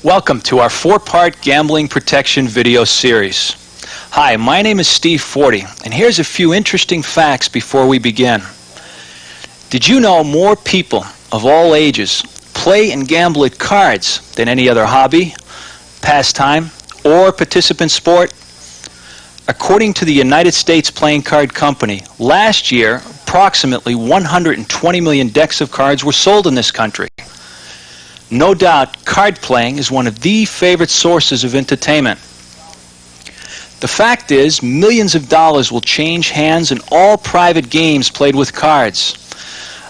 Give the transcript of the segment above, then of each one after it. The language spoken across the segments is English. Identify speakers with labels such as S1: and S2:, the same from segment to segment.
S1: Welcome to our 4-part gambling protection video series. Hi, my name is Steve Forte, and here's a few interesting facts before we begin. Did you know more people of all ages play and gamble at cards than any other hobby, pastime, or participant sport? According to the United States Playing Card Company, last year approximately 120 million decks of cards were sold in this country. No doubt, card playing is one of the favorite sources of entertainment. The fact is, millions of dollars will change hands in all private games played with cards.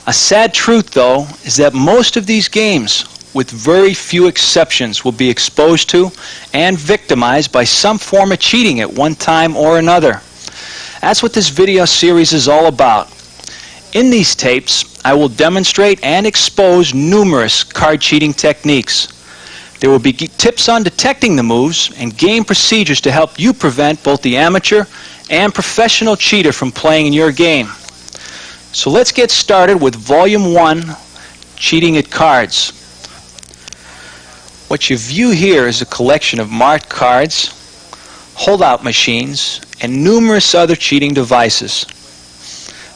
S1: A sad truth, though, is that most of these games, with very few exceptions, will be exposed to and victimized by some form of cheating at one time or another. That's what this video series is all about. In these tapes, I will demonstrate and expose numerous card cheating techniques. There will be tips on detecting the moves and game procedures to help you prevent both the amateur and professional cheater from playing in your game. So let's get started with Volume 1, Cheating at Cards. What you view here is a collection of marked cards, holdout machines, and numerous other cheating devices.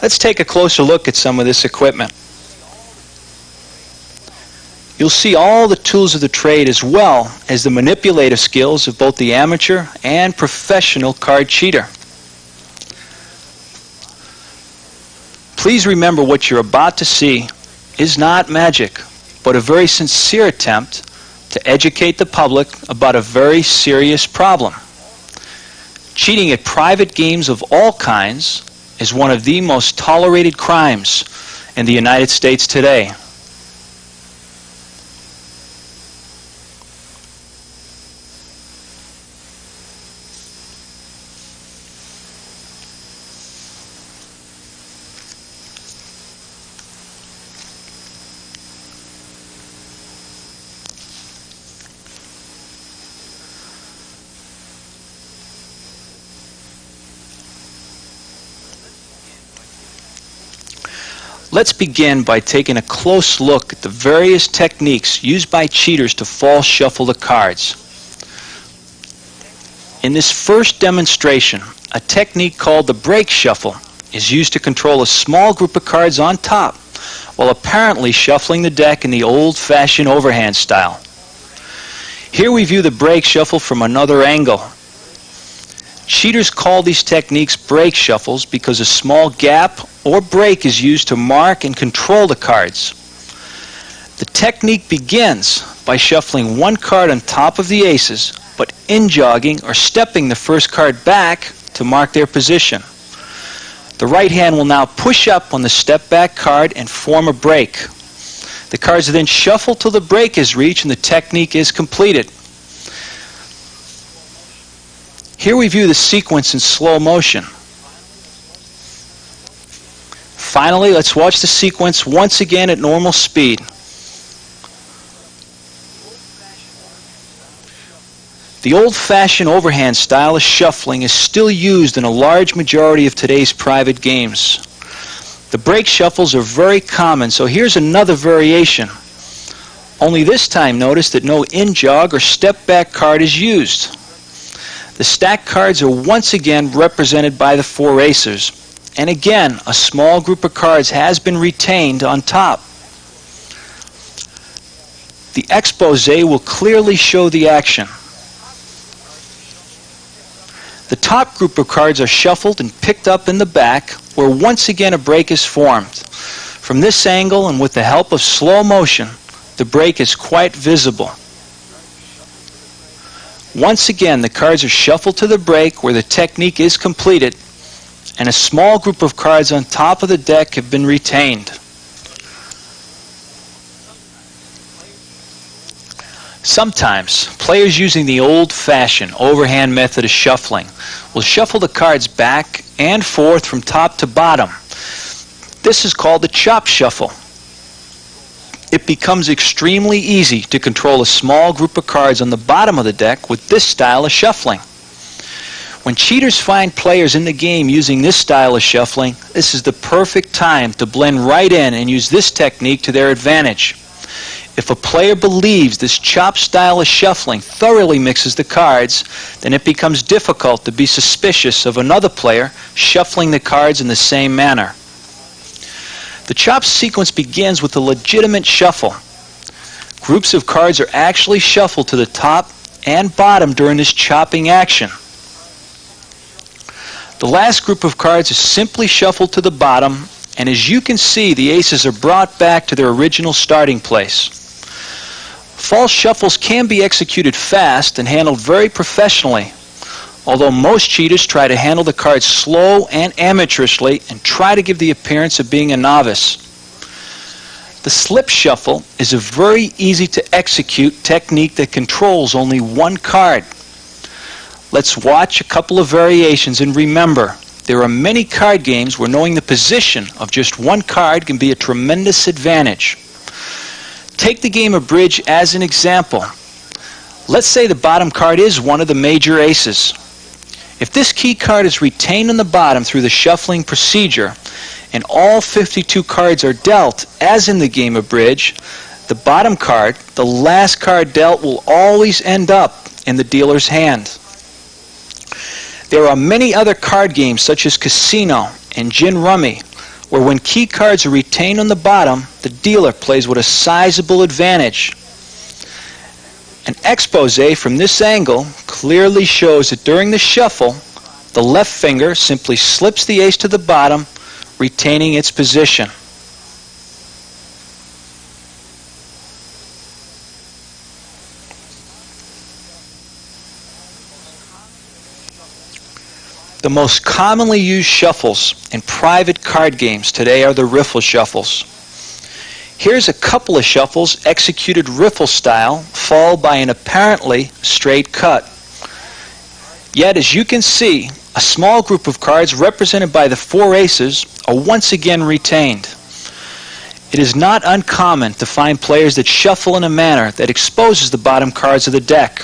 S1: Let's take a closer look at some of this equipment. You'll see all the tools of the trade as well as the manipulative skills of both the amateur and professional card cheater. Please remember what you're about to see is not magic, but a very sincere attempt to educate the public about a very serious problem. Cheating at private games of all kinds is one of the most tolerated crimes in the United States today. Let's begin by taking a close look at the various techniques used by cheaters to false shuffle the cards. In this first demonstration, a technique called the break shuffle is used to control a small group of cards on top while apparently shuffling the deck in the old-fashioned overhand style. Here we view the break shuffle from another angle. Cheaters call these techniques break shuffles because a small gap or break is used to mark and control the cards. The technique begins by shuffling one card on top of the aces, but in-jogging or stepping the first card back to mark their position. The right hand will now push up on the step-back card and form a break. The cards are then shuffled till the break is reached and the technique is completed. Here we view the sequence in slow motion. Finally, let's watch the sequence once again at normal speed. The old-fashioned overhand style of shuffling is still used in a large majority of today's private games. The break shuffles are very common, so here's another variation. Only this time notice that no in-jog or step-back card is used. The stacked cards are once again represented by the four aces. And again, a small group of cards has been retained on top. The expose will clearly show the action. The top group of cards are shuffled and picked up in the back, where once again a break is formed. From this angle and with the help of slow motion, the break is quite visible. Once again, the cards are shuffled to the break where the technique is completed, and a small group of cards on top of the deck have been retained. Sometimes, players using the old-fashioned overhand method of shuffling will shuffle the cards back and forth from top to bottom. This is called the chop shuffle. It becomes extremely easy to control a small group of cards on the bottom of the deck with this style of shuffling. When cheaters find players in the game using this style of shuffling, this is the perfect time to blend right in and use this technique to their advantage. If a player believes this chop style of shuffling thoroughly mixes the cards, then it becomes difficult to be suspicious of another player shuffling the cards in the same manner. The chop sequence begins with a legitimate shuffle. Groups of cards are actually shuffled to the top and bottom during this chopping action. The last group of cards is simply shuffled to the bottom, and as you can see, the aces are brought back to their original starting place. False shuffles can be executed fast and handled very professionally, although most cheaters try to handle the cards slow and amateurishly and try to give the appearance of being a novice. The slip shuffle is a very easy to execute technique that controls only one card. Let's watch a couple of variations and remember, there are many card games where knowing the position of just one card can be a tremendous advantage. Take the game of bridge as an example. Let's say the bottom card is one of the major aces. If this key card is retained on the bottom through the shuffling procedure, and all 52 cards are dealt, as in the game of bridge, the bottom card, the last card dealt, will always end up in the dealer's hand. There are many other card games such as Casino and Gin Rummy, where when key cards are retained on the bottom, the dealer plays with a sizable advantage. An expose from this angle clearly shows that during the shuffle, the left finger simply slips the ace to the bottom, retaining its position. The most commonly used shuffles in private card games today are the riffle shuffles. Here's a couple of shuffles executed riffle style, followed by an apparently straight cut. Yet, as you can see, a small group of cards represented by the four aces are once again retained. It is not uncommon to find players that shuffle in a manner that exposes the bottom cards of the deck.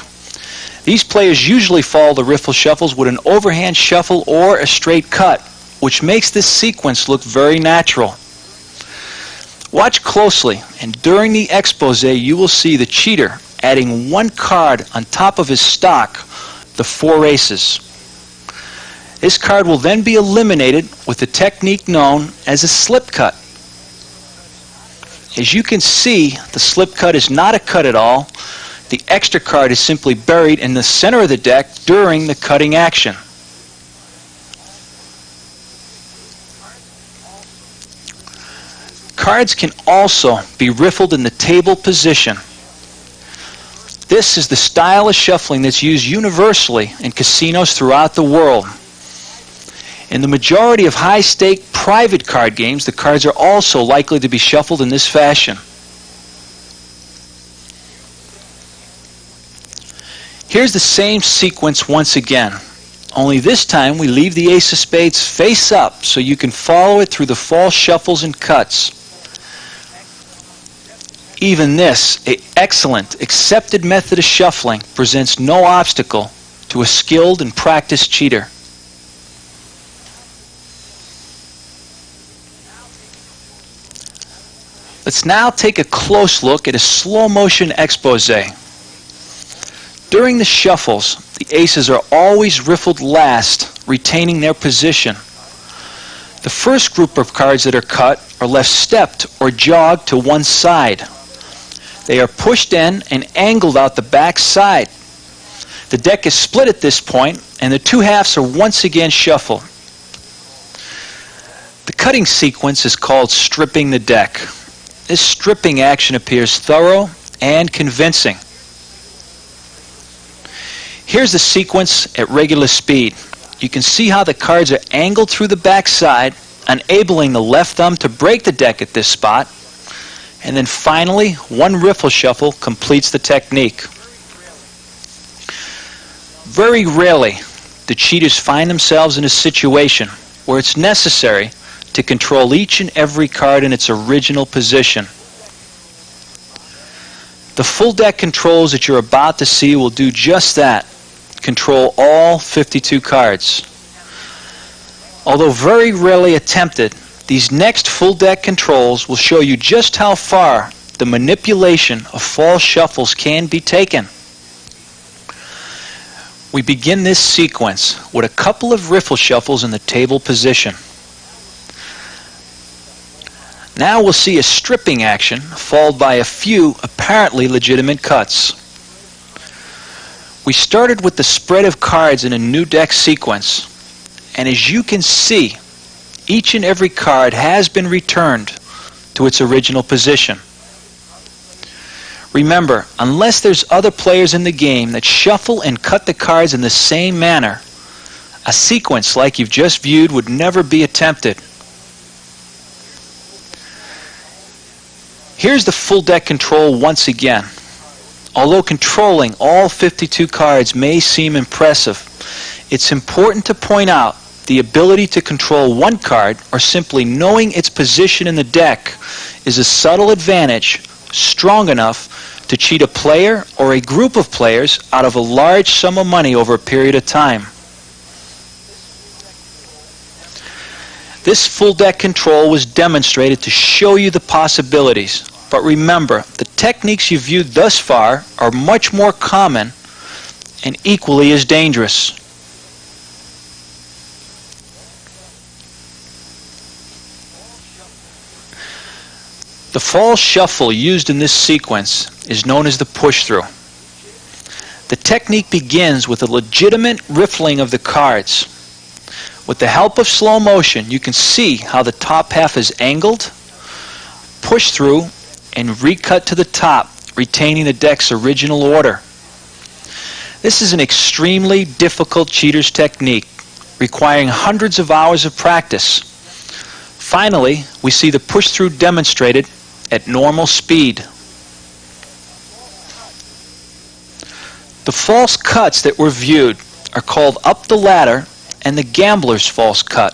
S1: These players usually follow the riffle shuffles with an overhand shuffle or a straight cut, which makes this sequence look very natural. Watch closely, and during the expose you will see the cheater adding one card on top of his stock, the four aces. This card will then be eliminated with the technique known as a slip cut. As you can see, the slip cut is not a cut at all. The extra card is simply buried in the center of the deck during the cutting action. Cards can also be riffled in the table position. This is the style of shuffling that's used universally in casinos throughout the world. In the majority of high-stake private card games, the cards are also likely to be shuffled in this fashion. Here's the same sequence once again, only this time we leave the ace of spades face up so you can follow it through the false shuffles and cuts. Even this, an excellent, accepted method of shuffling, presents no obstacle to a skilled and practiced cheater. Let's now take a close look at a slow motion expose. During the shuffles, the aces are always riffled last, retaining their position. The first group of cards that are cut are left stepped or jogged to one side. They are pushed in and angled out the back side. The deck is split at this point, and the two halves are once again shuffled. The cutting sequence is called stripping the deck. This stripping action appears thorough and convincing. Here's the sequence at regular speed. You can see how the cards are angled through the back side, enabling the left thumb to break the deck at this spot. And then finally, one riffle shuffle completes the technique. Very rarely do cheaters find themselves in a situation where it's necessary to control each and every card in its original position. The full deck controls that you're about to see will do just that. Control all 52 cards. Although very rarely attempted, these next full deck controls will show you just how far the manipulation of false shuffles can be taken. We begin this sequence with a couple of riffle shuffles in the table position. Now we'll see a stripping action followed by a few apparently legitimate cuts. We started with the spread of cards in a new deck sequence, and as you can see, each and every card has been returned to its original position. Remember, unless there's other players in the game that shuffle and cut the cards in the same manner, a sequence like you've just viewed would never be attempted. Here's the full deck control once again. Although controlling all 52 cards may seem impressive, it's important to point out the ability to control one card, or simply knowing its position in the deck, is a subtle advantage strong enough to cheat a player or a group of players out of a large sum of money over a period of time. This full deck control was demonstrated to show you the possibilities, but remember, the techniques you've viewed thus far are much more common and equally as dangerous. The false shuffle used in this sequence is known as the push-through. The technique begins with a legitimate riffling of the cards. With the help of slow motion, you can see how the top half is angled, pushed through, and recut to the top, retaining the deck's original order. This is an extremely difficult cheater's technique, requiring hundreds of hours of practice. Finally, we see the push-through demonstrated at normal speed. The false cuts that were viewed are called up the ladder and the gambler's false cut,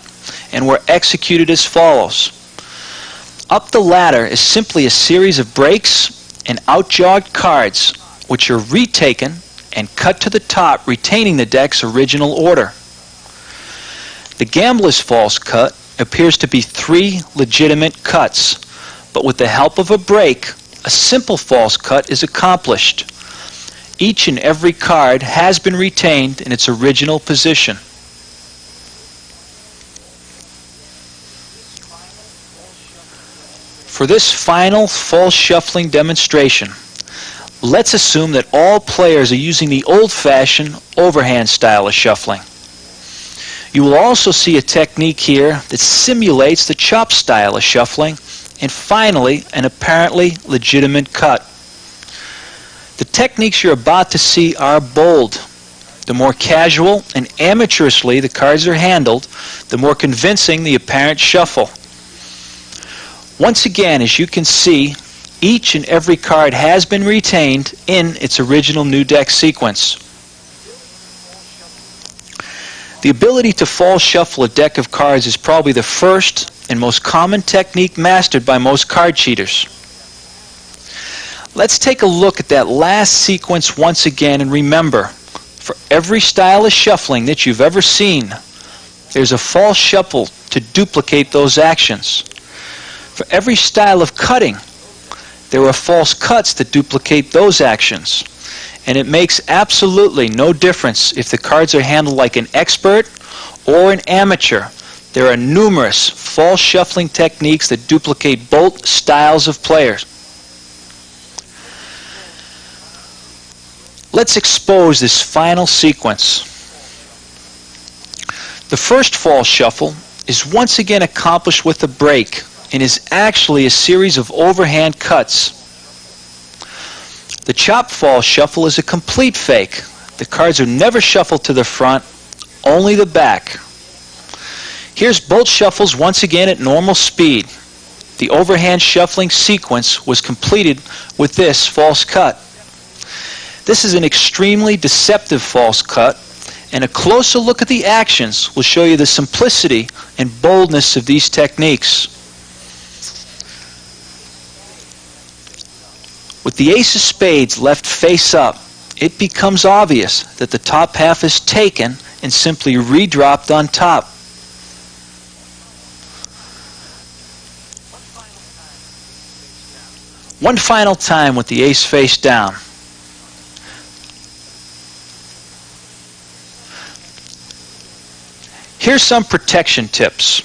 S1: and were executed as follows. Up the ladder is simply a series of breaks and outjogged cards which are retaken and cut to the top, retaining the deck's original order. The gambler's false cut appears to be 3 legitimate cuts, but with the help of a break, a simple false cut is accomplished. Each and every card has been retained in its original position. For this final false shuffling demonstration, let's assume that all players are using the old-fashioned overhand style of shuffling. You will also see a technique here that simulates the chop style of shuffling, and finally, an apparently legitimate cut. The techniques you're about to see are bold. The more casual and amateurishly the cards are handled, the more convincing the apparent shuffle. Once again, as you can see, each and every card has been retained in its original new deck sequence. The ability to false shuffle a deck of cards is probably the first and most common technique mastered by most card cheaters. Let's take a look at that last sequence once again, and remember, for every style of shuffling that you've ever seen, there's a false shuffle to duplicate those actions. For every style of cutting, there are false cuts that duplicate those actions. And it makes absolutely no difference if the cards are handled like an expert or an amateur. There are numerous false shuffling techniques that duplicate both styles of players. Let's expose this final sequence. The first false shuffle is once again accomplished with a break, and is actually a series of overhand cuts. The chop false shuffle is a complete fake. The cards are never shuffled to the front, only the back. Here's both shuffles once again at normal speed. The overhand shuffling sequence was completed with this false cut. This is an extremely deceptive false cut, and a closer look at the actions will show you the simplicity and boldness of these techniques. With the ace of spades left face up, it becomes obvious that the top half is taken and simply redropped on top. One final time with the ace face down. Here's some protection tips.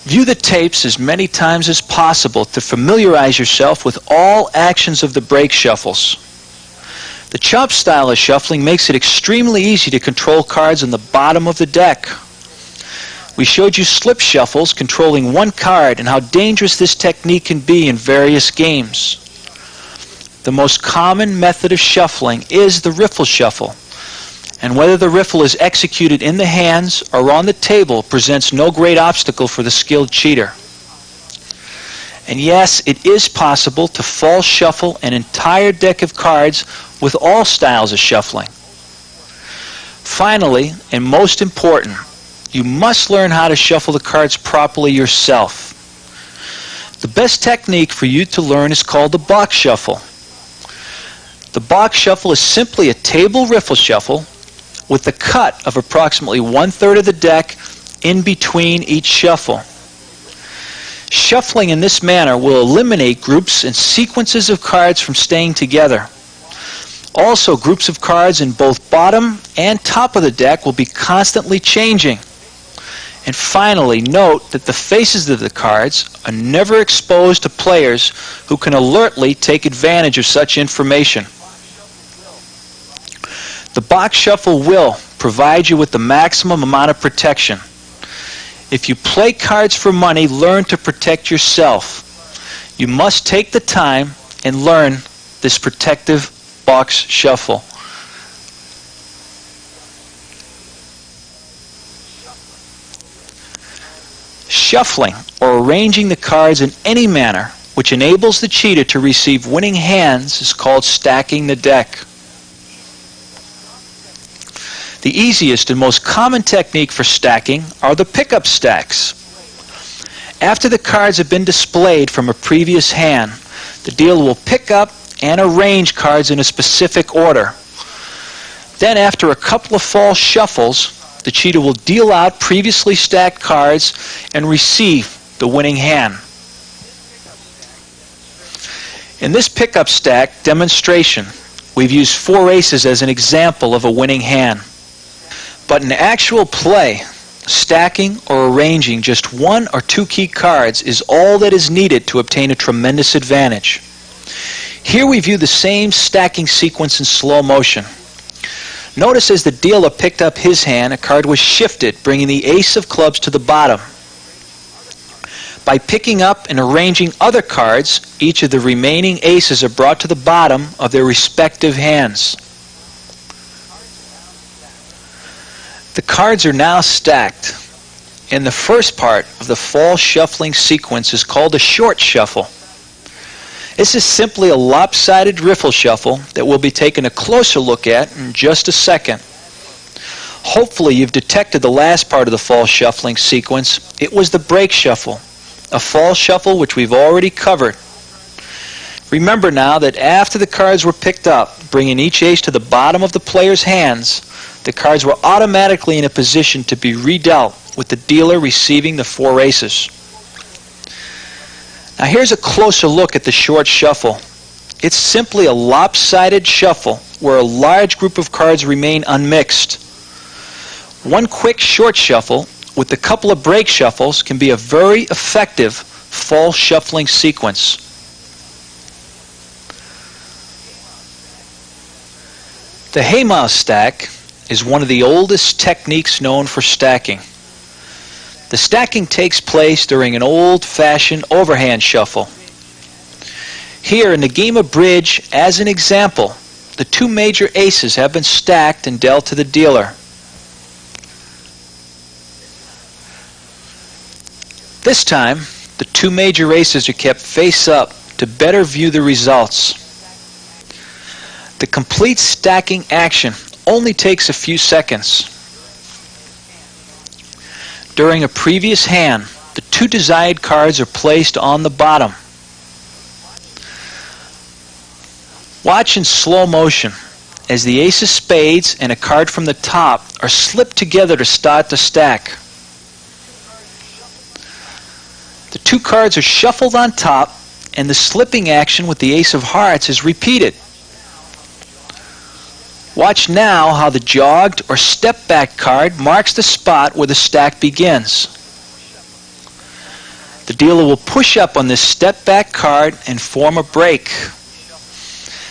S1: View the tapes as many times as possible to familiarize yourself with all actions of the break shuffles. The chop style of shuffling makes it extremely easy to control cards on the bottom of the deck. We showed you slip shuffles controlling one card and how dangerous this technique can be in various games. The most common method of shuffling is the riffle shuffle, and whether the riffle is executed in the hands or on the table presents no great obstacle for the skilled cheater. And yes, it is possible to false shuffle an entire deck of cards with all styles of shuffling. Finally, and most important, you must learn how to shuffle the cards properly yourself. The best technique for you to learn is called the box shuffle. The box shuffle is simply a table riffle shuffle with the cut of approximately 1/3 of the deck in between each shuffle. Shuffling in this manner will eliminate groups and sequences of cards from staying together. Also, groups of cards in both bottom and top of the deck will be constantly changing. And finally, note that the faces of the cards are never exposed to players who can alertly take advantage of such information. The box shuffle will provide you with the maximum amount of protection. If you play cards for money, learn to protect yourself. You must take the time and learn this protective box shuffle. Shuffling, or arranging the cards in any manner which enables the cheater to receive winning hands, is called stacking the deck. The easiest and most common technique for stacking are the pickup stacks. After the cards have been displayed from a previous hand, the dealer will pick up and arrange cards in a specific order. Then, after a couple of false shuffles, the cheater will deal out previously stacked cards and receive the winning hand. In this pickup stack demonstration, we've used 4 aces as an example of a winning hand. But in actual play, stacking or arranging just 1 or 2 key cards is all that is needed to obtain a tremendous advantage. Here we view the same stacking sequence in slow motion. Notice as the dealer picked up his hand, a card was shifted, bringing the ace of clubs to the bottom. By picking up and arranging other cards, each of the remaining aces are brought to the bottom of their respective hands. The cards are now stacked, and the first part of the false shuffling sequence is called a short shuffle. This is simply a lopsided riffle shuffle that we'll be taking a closer look at in just a second. Hopefully you've detected the last part of the false shuffling sequence. It was the break shuffle, a false shuffle which we've already covered. Remember now that after the cards were picked up, bringing each ace to the bottom of the player's hands, the cards were automatically in a position to be redealt, with the dealer receiving the 4 aces. Now here's a closer look at the short shuffle. It's simply a lopsided shuffle where a large group of cards remain unmixed. One quick short shuffle with a couple of break shuffles can be a very effective false shuffling sequence. The haymouse stack is one of the oldest techniques known for stacking. The stacking takes place during an old-fashioned overhand shuffle. Here in the game of bridge, as an example, the 2 major aces have been stacked and dealt to the dealer. This time, the 2 major aces are kept face up to better view the results. The complete stacking action only takes a few seconds. During a previous hand, the 2 desired cards are placed on the bottom. Watch in slow motion as the ace of spades and a card from the top are slipped together to start the stack. The 2 cards are shuffled on top and the slipping action with the ace of hearts is repeated. Watch now how the jogged or step back card marks the spot where the stack begins. The dealer will push up on this step back card and form a break.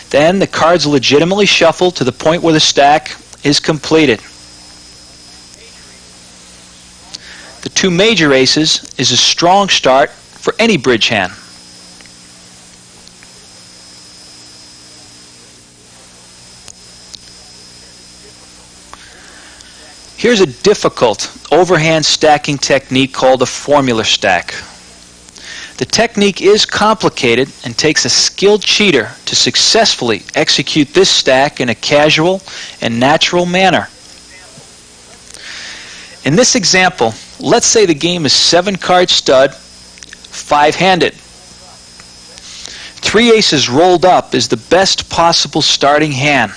S1: Then the cards legitimately shuffle to the point where the stack is completed. The two major aces is a strong start for any bridge hand. Here's a difficult overhand stacking technique called a formula stack. The technique is complicated and takes a skilled cheater to successfully execute this stack in a casual and natural manner. In this example, let's say the game is 7-card stud, 5-handed. 3 aces rolled up is the best possible starting hand.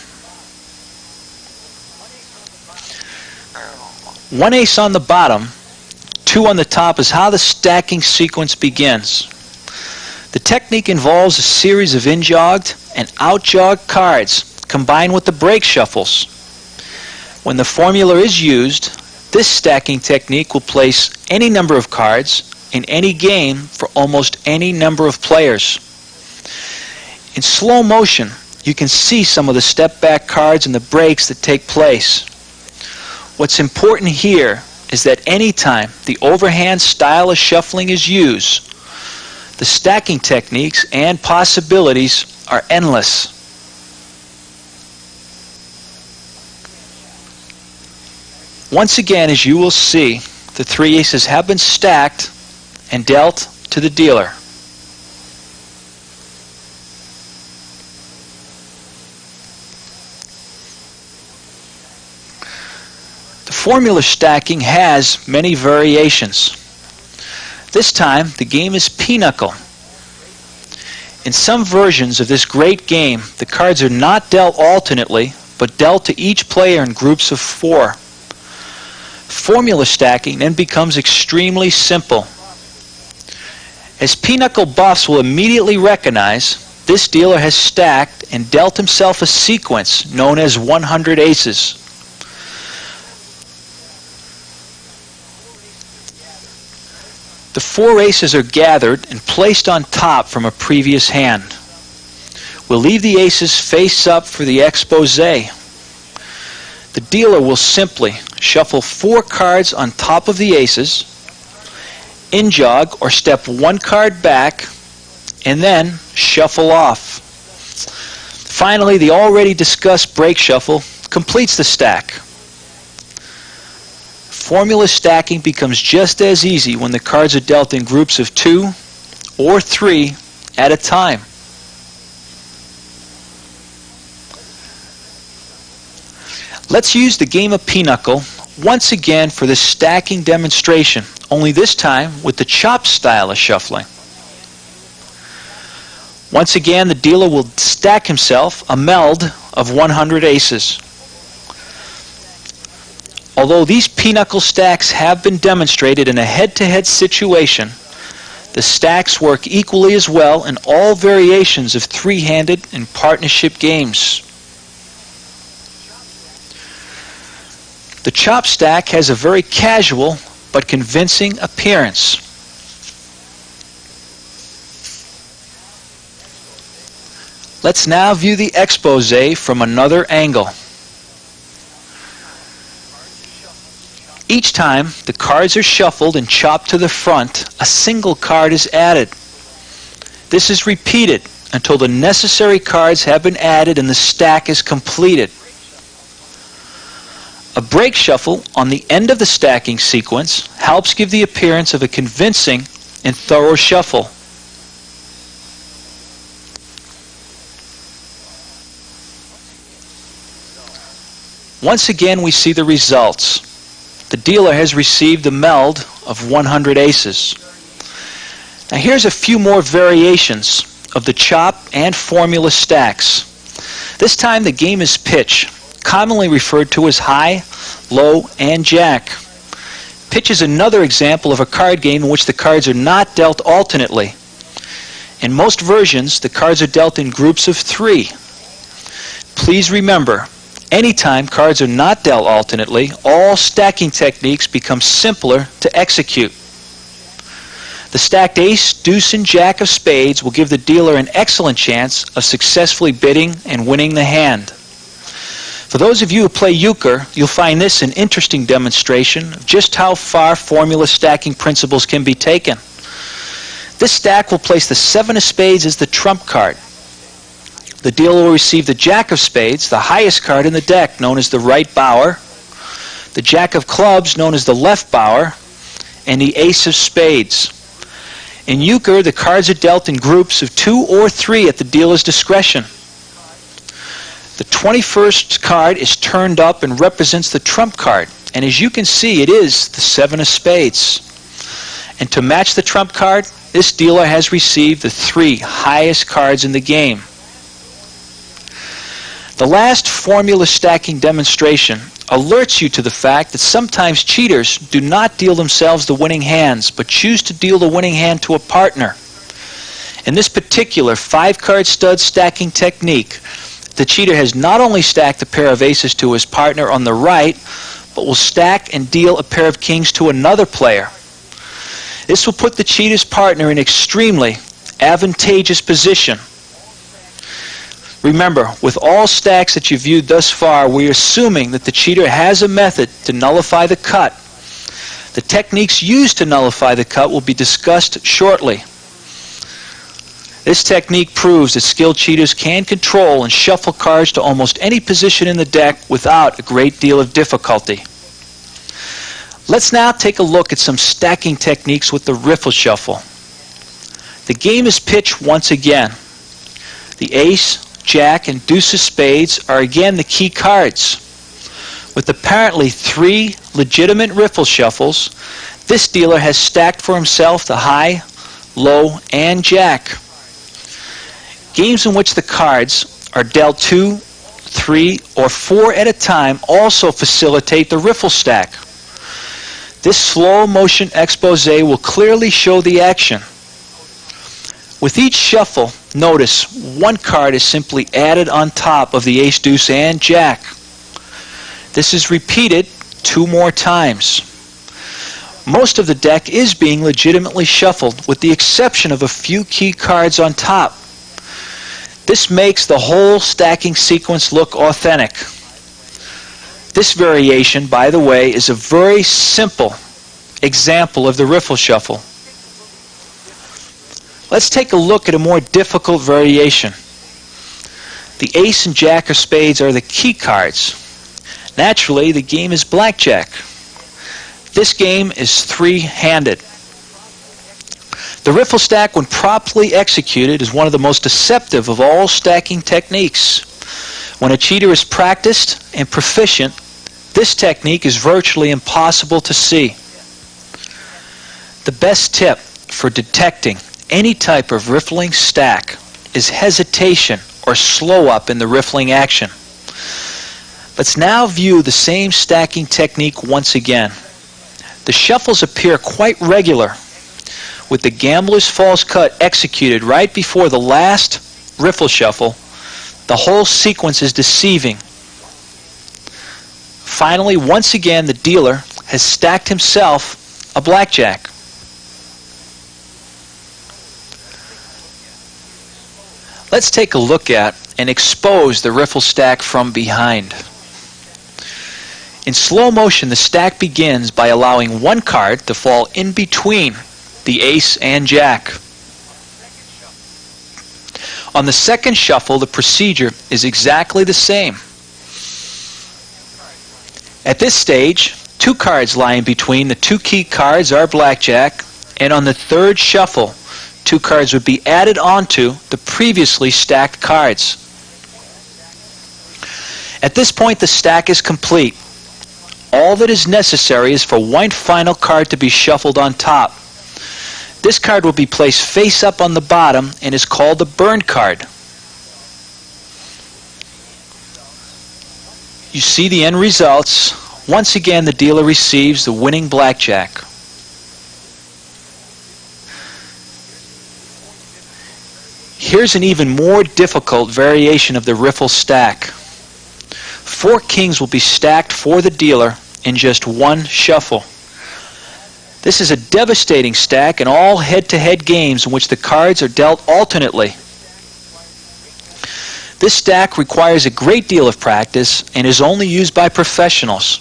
S1: 1 ace on the bottom, 2 on the top is how the stacking sequence begins. The technique involves a series of in-jogged and out-jogged cards combined with the break shuffles. When the formula is used, this stacking technique will place any number of cards in any game for almost any number of players. In slow motion, you can see some of the step-back cards and the breaks that take place. What's important here is that anytime the overhand style of shuffling is used, the stacking techniques and possibilities are endless. Once again, as you will see, the 3 aces have been stacked and dealt to the dealer. The formula stacking has many variations. This time, the game is pinochle. In some versions of this great game, the cards are not dealt alternately, but dealt to each player in groups of 4. Formula stacking then becomes extremely simple. As pinochle buffs will immediately recognize, this dealer has stacked and dealt himself a sequence known as 100 aces. The 4 aces are gathered and placed on top from a previous hand. We'll leave the aces face up for the expose. The dealer will simply shuffle 4 cards on top of the aces, in-jog or step 1 card back, and then shuffle off. Finally, the already discussed break shuffle completes the stack. Formula stacking becomes just as easy when the cards are dealt in groups of 2 or 3 at a time. Let's use the game of pinochle once again for this stacking demonstration, only this time with the chop style of shuffling. Once again, the dealer will stack himself a meld of 100 aces. Although these pinochle stacks have been demonstrated in a head-to-head situation, the stacks work equally as well in all variations of 3-handed and partnership games. The chop stack has a very casual but convincing appearance. Let's now view the expose from another angle. Each time the cards are shuffled and chopped to the front, a single card is added. This is repeated until the necessary cards have been added and the stack is completed. A break shuffle on the end of the stacking sequence helps give the appearance of a convincing and thorough shuffle. Once again, we see the results. The dealer has received a meld of 100 aces. Now here's a few more variations of the chop and formula stacks. This time the game is pitch, commonly referred to as high, low, and jack. Pitch is another example of a card game in which the cards are not dealt alternately. In most versions, the cards are dealt in groups of 3. Please remember, anytime cards are not dealt alternately, all stacking techniques become simpler to execute. The stacked ace, deuce, and jack of spades will give the dealer an excellent chance of successfully bidding and winning the hand. For those of you who play euchre, you'll find this an interesting demonstration of just how far formula stacking principles can be taken. This stack will place the 7 of spades as the trump card. The dealer will receive the jack of spades, the highest card in the deck, known as the right bower, the jack of clubs, known as the left bower, and the ace of spades. In euchre, the cards are dealt in groups of 2 or 3 at the dealer's discretion. The 21st card is turned up and represents the trump card, and as you can see, it is the 7 of spades. And to match the trump card, this dealer has received the 3 highest cards in the game. The last formula stacking demonstration alerts you to the fact that sometimes cheaters do not deal themselves the winning hands, but choose to deal the winning hand to a partner. In this particular 5-card stud stacking technique, the cheater has not only stacked a pair of aces to his partner on the right, but will stack and deal a pair of kings to another player. This will put the cheater's partner in an extremely advantageous position. Remember, with all stacks that you've viewed thus far, we're assuming that the cheater has a method to nullify the cut. The techniques used to nullify the cut will be discussed shortly. This technique proves that skilled cheaters can control and shuffle cards to almost any position in the deck without a great deal of difficulty. Let's now take a look at some stacking techniques with the riffle shuffle. The game is pitched once again. The ace, jack, and deuce of spades are again the key cards. With apparently 3 legitimate riffle shuffles, this dealer has stacked for himself the high, low, and jack. Games in which the cards are dealt 2, 3, or 4 at a time also facilitate the riffle stack. This slow motion expose will clearly show the action. With each shuffle, notice 1 card is simply added on top of the ace, deuce, and jack. This is repeated 2 more times. Most of the deck is being legitimately shuffled, with the exception of a few key cards on top. This makes the whole stacking sequence look authentic. This variation, by the way, is a very simple example of the riffle shuffle. Let's take a look at a more difficult variation. The ace and jack of spades are the key cards. Naturally, the game is blackjack. This game is 3-handed. The riffle stack, when properly executed, is one of the most deceptive of all stacking techniques. When a cheater is practiced and proficient, this technique is virtually impossible to see. The best tip for detecting any type of riffling stack is hesitation or slow up in the riffling action. Let's now view the same stacking technique once again. The shuffles appear quite regular, with the gambler's false cut executed right before the last riffle shuffle. The whole sequence is deceiving. Finally, once again, the dealer has stacked himself a blackjack. Let's take a look at and expose the riffle stack from behind. In slow motion, the stack begins by allowing 1 card to fall in between the ace and jack. On the second shuffle, the procedure is exactly the same. At this stage, 2 cards lie in between. The 2 key cards are blackjack, and on the third shuffle, 2 cards would be added onto the previously stacked cards. At this point, the stack is complete. All that is necessary is for 1 final card to be shuffled on top. This card will be placed face up on the bottom and is called the burn card. You see the end results. Once again, the dealer receives the winning blackjack. Here's an even more difficult variation of the riffle stack. 4 kings will be stacked for the dealer in just one shuffle. This is a devastating stack in all head-to-head games in which the cards are dealt alternately. This stack requires a great deal of practice and is only used by professionals.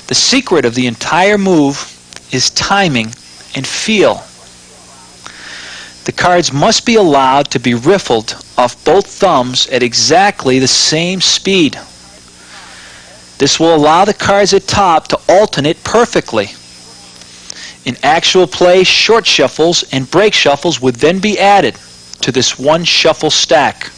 S1: The secret of the entire move is timing and feel. The cards must be allowed to be riffled off both thumbs at exactly the same speed. This will allow the cards at top to alternate perfectly. In actual play, short shuffles and break shuffles would then be added to this one shuffle stack.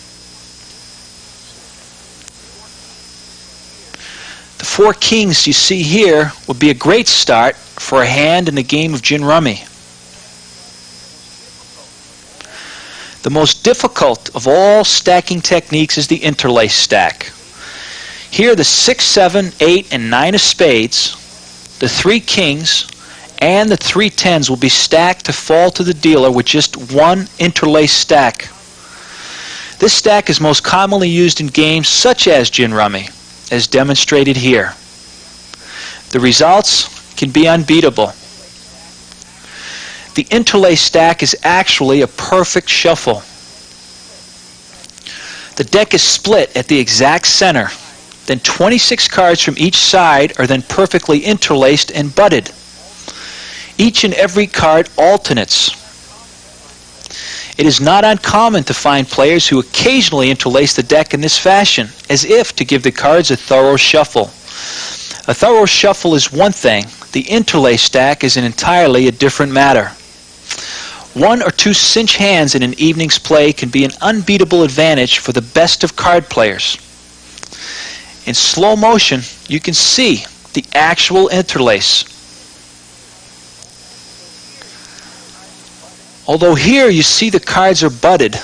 S1: The 4 kings you see here would be a great start for a hand in the game of gin rummy. The most difficult of all stacking techniques is the interlace stack. Here the 6, 7, 8, and 9 of spades, the 3 kings, and the 3 tens will be stacked to fall to the dealer with just one interlace stack. This stack is most commonly used in games such as gin rummy, as demonstrated here. The results can be unbeatable. The interlace stack is actually a perfect shuffle. The deck is split at the exact center. Then 26 cards from each side are then perfectly interlaced and butted. Each and every card alternates. It is not uncommon to find players who occasionally interlace the deck in this fashion, as if to give the cards a thorough shuffle. A thorough shuffle is one thing. The interlace stack is entirely a different matter. 1 or 2 cinch hands in an evening's play can be an unbeatable advantage for the best of card players. In slow motion, you can see the actual interlace. Although here you see the cards are butted,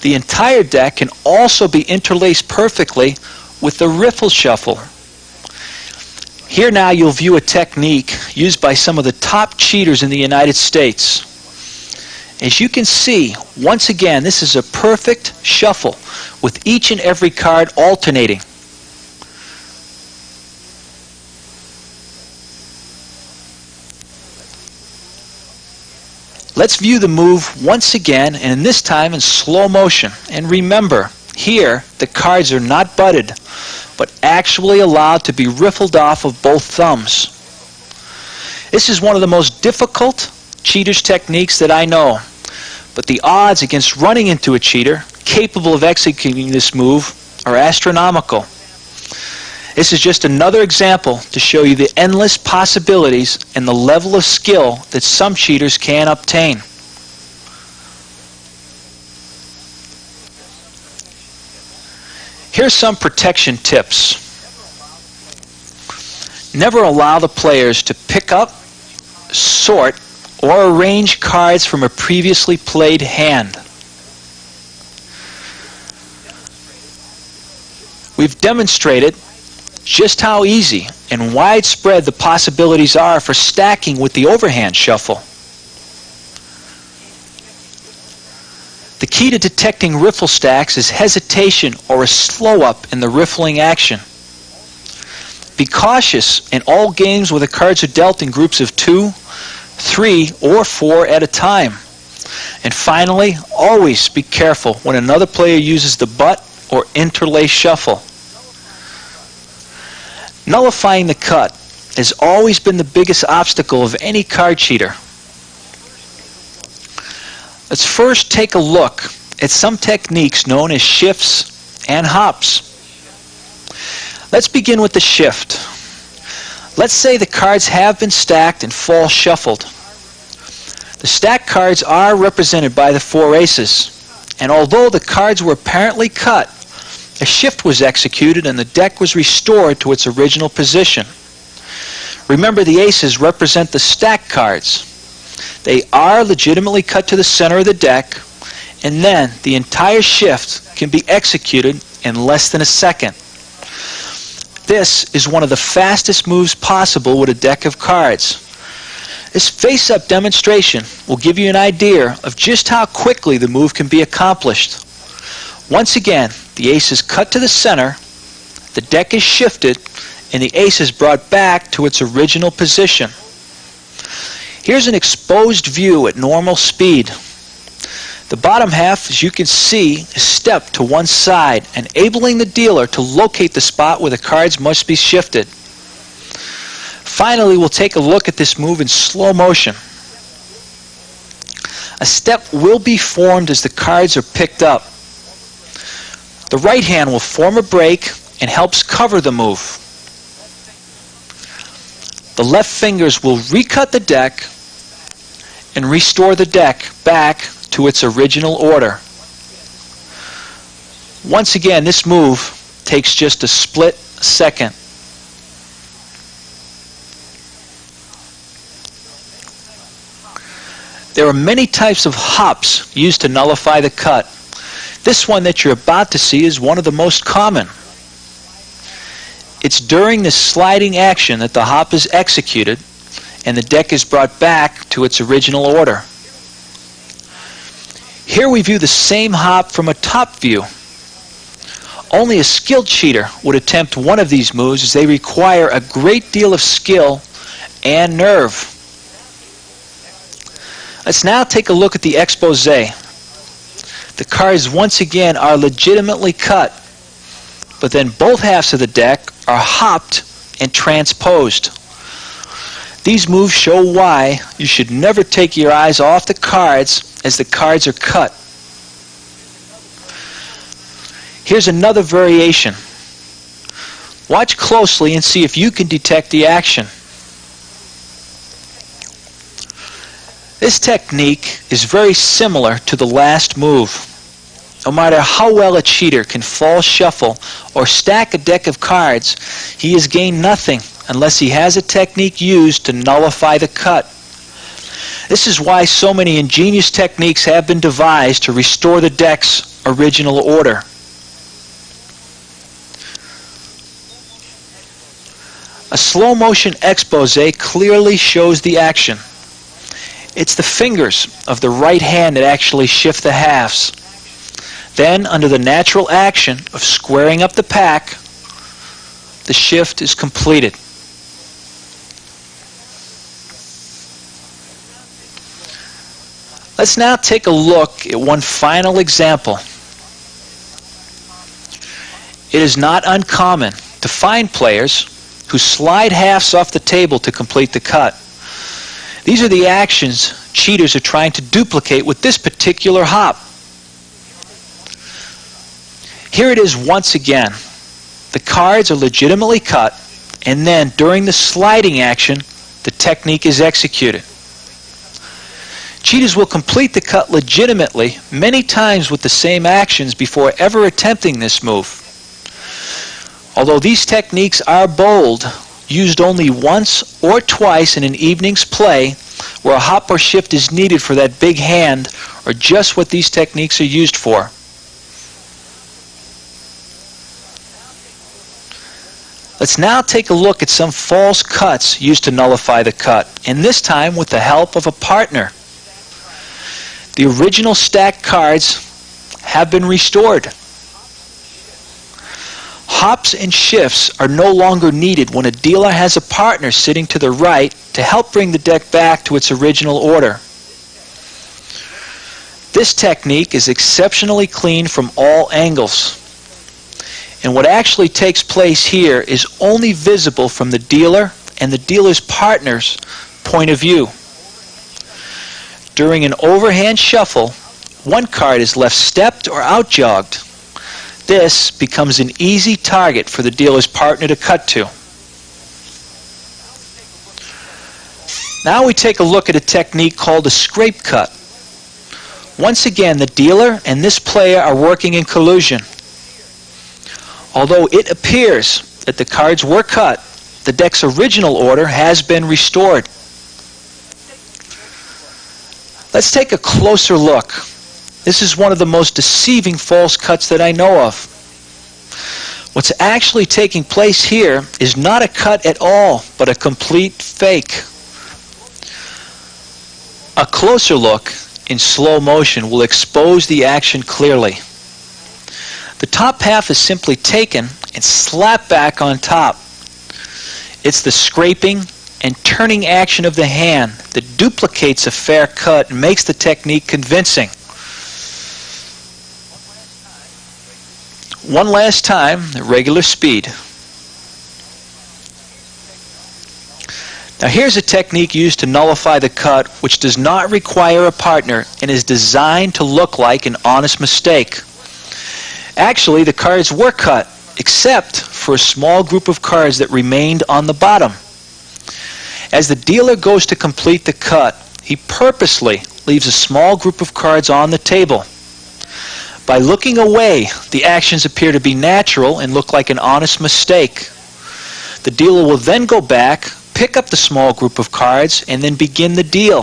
S1: the entire deck can also be interlaced perfectly with the riffle shuffle. Here now you'll view a technique used by some of the top cheaters in the United States. As you can see, once again, this is a perfect shuffle with each and every card alternating. Let's view the move once again, and this time in slow motion. And remember, here the cards are not butted, but actually allowed to be riffled off of both thumbs. This is one of the most difficult cheaters' techniques that I know, but the odds against running into a cheater capable of executing this move are astronomical. This is just another example to show you the endless possibilities and the level of skill that some cheaters can obtain. Here's some protection tips. Never allow the players to pick up, sort, or arrange cards from a previously played hand. We've demonstrated just how easy and widespread the possibilities are for stacking with the overhand shuffle. The key to detecting riffle stacks is hesitation or a slow up in the riffling action. Be cautious in all games where the cards are dealt in groups of 2, 3, or 4 at a time. And finally, always be careful when another player uses the butt or interlace shuffle. Nullifying the cut has always been the biggest obstacle of any card cheater. Let's first take a look at some techniques known as shifts and hops. Let's begin with the shift. Let's say the cards have been stacked and fall shuffled. The stacked cards are represented by the 4 aces, and although the cards were apparently cut, a shift was executed and the deck was restored to its original position. Remember, the aces represent the stacked cards. They are legitimately cut to the center of the deck, and then the entire shift can be executed in less than a second. This is one of the fastest moves possible with a deck of cards. This face-up demonstration will give you an idea of just how quickly the move can be accomplished. Once again, the ace is cut to the center, the deck is shifted, and the ace is brought back to its original position. Here's an exposed view at normal speed. The bottom half, as you can see, is stepped to one side, enabling the dealer to locate the spot where the cards must be shifted. Finally, we'll take a look at this move in slow motion. A step will be formed as the cards are picked up. The right hand will form a break and helps cover the move. The left fingers will recut the deck and restore the deck back to its original order. Once again, this move takes just a split second. There are many types of hops used to nullify the cut. This one that you're about to see is one of the most common. It's during this sliding action that the hop is executed and the deck is brought back to its original order. Here we view the same hop from a top view. Only a skilled cheater would attempt one of these moves, as they require a great deal of skill and nerve. Let's now take a look at the expose. The cards once again are legitimately cut, but then both halves of the deck are hopped and transposed. These moves show why you should never take your eyes off the cards as the cards are cut. Here's another variation. Watch closely and see if you can detect the action. This technique is very similar to the last move. No matter how well a cheater can false shuffle or stack a deck of cards, he has gained nothing unless he has a technique used to nullify the cut. This is why so many ingenious techniques have been devised to restore the deck's original order. A slow motion expose clearly shows the action. It's the fingers of the right hand that actually shift the halves. Then, under the natural action of squaring up the pack, the shift is completed. Let's now take a look at one final example. It is not uncommon to find players who slide halves off the table to complete the cut. These are the actions cheaters are trying to duplicate with this particular hop. Here it is once again. The cards are legitimately cut, and then during the sliding action, the technique is executed. Cheaters will complete the cut legitimately many times with the same actions before ever attempting this move. Although these techniques are bold, used only once or twice in an evening's play, where a hop or shift is needed for that big hand, are just what these techniques are used for. Let's now take a look at some false cuts used to nullify the cut, and this time with the help of a partner. The original stacked cards have been restored. Hops and shifts are no longer needed when a dealer has a partner sitting to the right to help bring the deck back to its original order. This technique is exceptionally clean from all angles. And what actually takes place here is only visible from the dealer and the dealer's partner's point of view. During an overhand shuffle, one card is left stepped or outjogged. This becomes an easy target for the dealer's partner to cut to. Now we take a look at a technique called a scrape cut. Once again, the dealer and this player are working in collusion. Although it appears that the cards were cut, the deck's original order has been restored. Let's take a closer look. This is one of the most deceiving false cuts that I know of. What's actually taking place here is not a cut at all, but a complete fake. A closer look in slow motion will expose the action clearly. The top half is simply taken and slapped back on top. It's the scraping and turning action of the hand that duplicates a fair cut and makes the technique convincing. One last time at regular speed. Now here's a technique used to nullify the cut which does not require a partner and is designed to look like an honest mistake. Actually, the cards were cut, except for a small group of cards that remained on the bottom. As the dealer goes to complete the cut, he purposely leaves a small group of cards on the table. By looking away, the actions appear to be natural and look like an honest mistake. The dealer will then go back, pick up the small group of cards, and then begin the deal.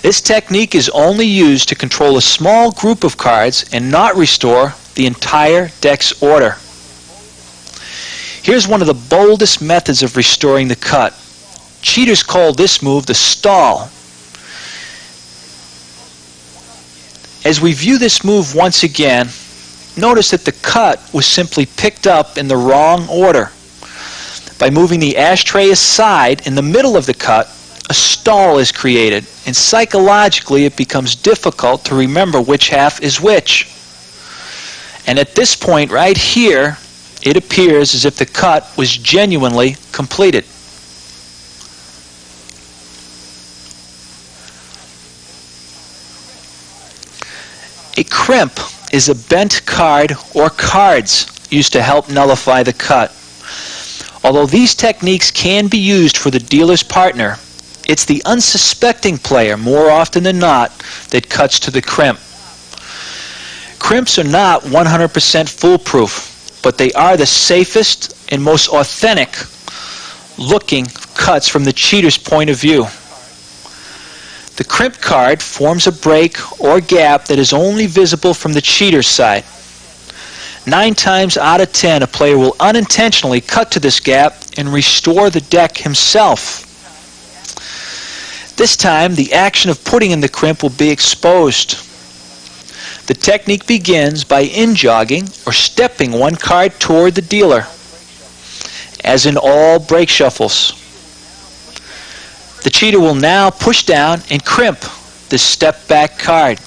S1: This technique is only used to control a small group of cards and not restore the entire deck's order. Here's one of the boldest methods of restoring the cut. Cheaters call this move the stall. As we view this move once again, notice that the cut was simply picked up in the wrong order. By moving the ashtray aside in the middle of the cut, a stall is created, and psychologically it becomes difficult to remember which half is which. And at this point right here, it appears as if the cut was genuinely completed. A crimp is a bent card or cards used to help nullify the cut. Although these techniques can be used for the dealer's partner, it's the unsuspecting player, more often than not, that cuts to the crimp. Crimps are not 100% foolproof, but they are the safest and most authentic looking cuts from the cheater's point of view. The crimp card forms a break or gap that is only visible from the cheater's side. 9 times out of 10, a player will unintentionally cut to this gap and restore the deck himself. This time, the action of putting in the crimp will be exposed. The technique begins by in-jogging or stepping one card toward the dealer, as in all break shuffles. The cheater will now push down and crimp this step-back card.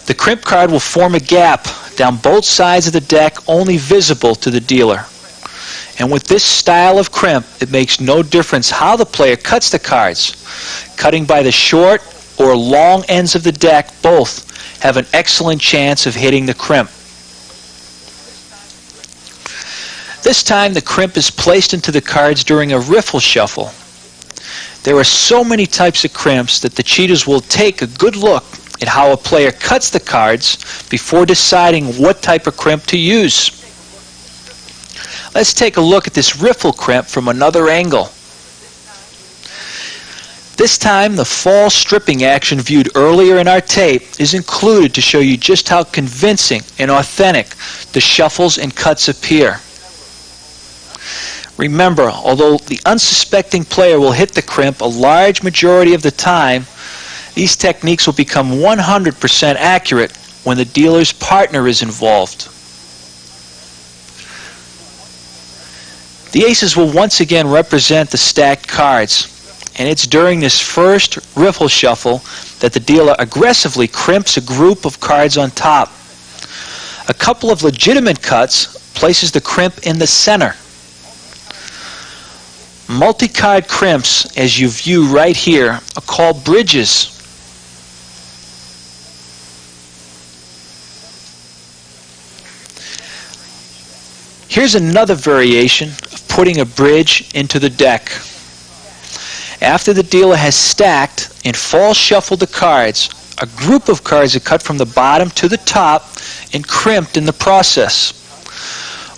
S1: The crimp card will form a gap down both sides of the deck only visible to the dealer. And with this style of crimp, it makes no difference how the player cuts the cards. Cutting by the short or long ends of the deck, both have an excellent chance of hitting the crimp. This time the crimp is placed into the cards during a riffle shuffle. There are so many types of crimps that the cheaters will take a good look at how a player cuts the cards before deciding what type of crimp to use. Let's take a look at this riffle crimp from another angle. This time the false stripping action viewed earlier in our tape is included to show you just how convincing and authentic the shuffles and cuts appear. Remember, although the unsuspecting player will hit the crimp a large majority of the time, these techniques will become 100% accurate when the dealer's partner is involved. The aces will once again represent the stacked cards, and it's during this first riffle shuffle that the dealer aggressively crimps a group of cards on top. A couple of legitimate cuts places the crimp in the center. Multi-card crimps, as you view right here, are called bridges. Here's another variation of putting a bridge into the deck. After the dealer has stacked and false shuffled the cards, a group of cards are cut from the bottom to the top and crimped in the process.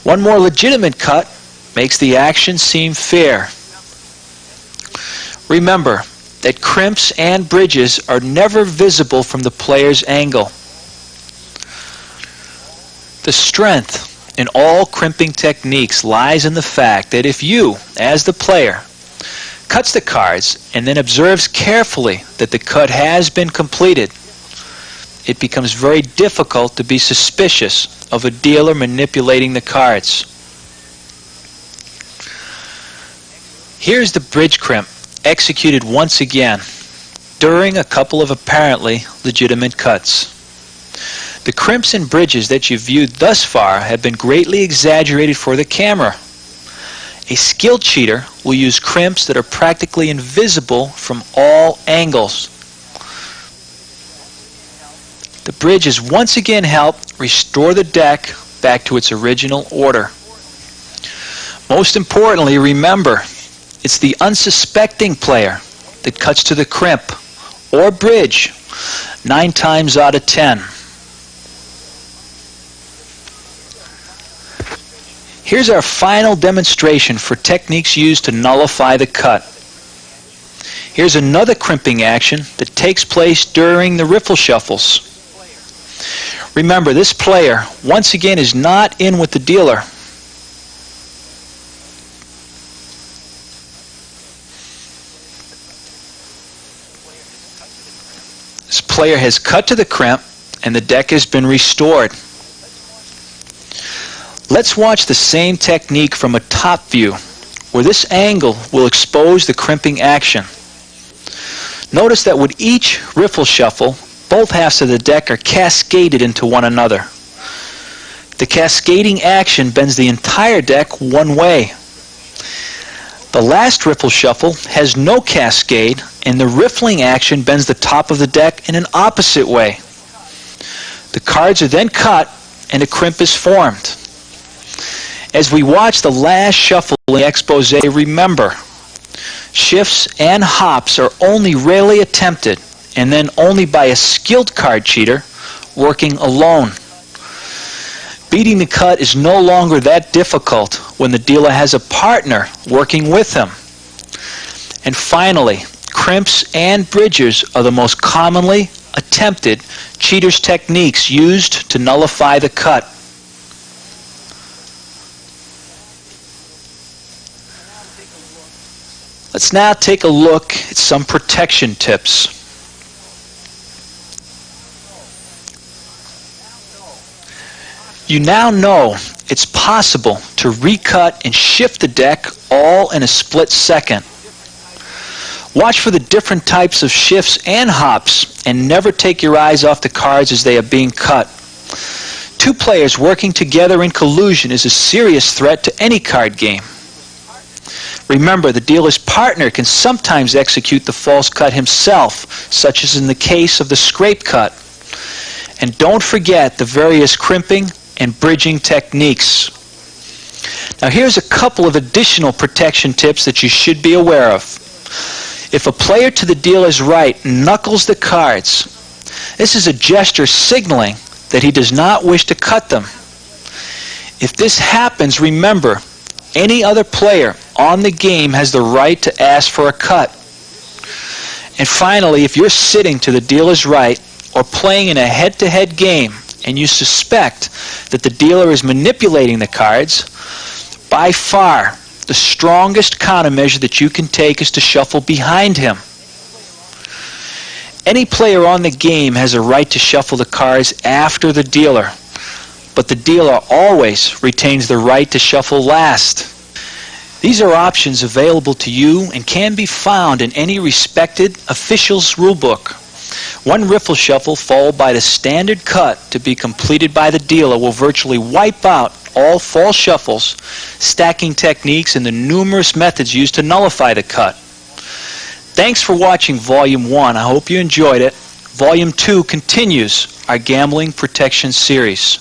S1: One more legitimate cut makes the action seem fair. Remember that crimps and bridges are never visible from the player's angle. The strength in all crimping techniques lies in the fact that if you, as the player, cuts the cards, and then observes carefully that the cut has been completed, it becomes very difficult to be suspicious of a dealer manipulating the cards. Here's the bridge crimp executed once again during a couple of apparently legitimate cuts. The crimps and bridges that you've viewed thus far have been greatly exaggerated for the camera. A skilled cheater will use crimps that are practically invisible from all angles. The bridge has once again helped restore the deck back to its original order. Most importantly, remember, it's the unsuspecting player that cuts to the crimp or bridge 9 times out of 10. Here's our final demonstration for techniques used to nullify the cut. Here's another crimping action that takes place during the riffle shuffles. Remember, this player once again is not in with the dealer. This player has cut to the crimp and the deck has been restored. Let's watch the same technique from a top view, where this angle will expose the crimping action. Notice that with each riffle shuffle, both halves of the deck are cascaded into one another. The cascading action bends the entire deck one way. The last riffle shuffle has no cascade, and the riffling action bends the top of the deck in an opposite way. The cards are then cut and a crimp is formed. As we watch the last shuffle in the expose, remember, shifts and hops are only rarely attempted, and then only by a skilled card cheater working alone. Beating the cut is no longer that difficult when the dealer has a partner working with him. And finally, crimps and bridges are the most commonly attempted cheaters' techniques used to nullify the cut. Let's now take a look at some protection tips. You now know it's possible to recut and shift the deck all in a split second. Watch for the different types of shifts and hops and never take your eyes off the cards as they are being cut. Two players working together in collusion is a serious threat to any card game. Remember, the dealer's partner can sometimes execute the false cut himself, such as in the case of the scrape cut. And don't forget the various crimping and bridging techniques. Now here's a couple of additional protection tips that you should be aware of. If a player to the dealer's right knuckles the cards, this is a gesture signaling that he does not wish to cut them. If this happens, remember, any other player on the game has the right to ask for a cut. And finally, if you're sitting to the dealer's right or playing in a head-to-head game and you suspect that the dealer is manipulating the cards, by far the strongest countermeasure that you can take is to shuffle behind him. Any player on the game has a right to shuffle the cards after the dealer, but the dealer always retains the right to shuffle last. These are options available to you and can be found in any respected official's rulebook. One riffle shuffle followed by the standard cut to be completed by the dealer will virtually wipe out all false shuffles, stacking techniques, and the numerous methods used to nullify the cut. Thanks for watching Volume 1. I hope you enjoyed it. Volume 2 continues our Gambling Protection Series.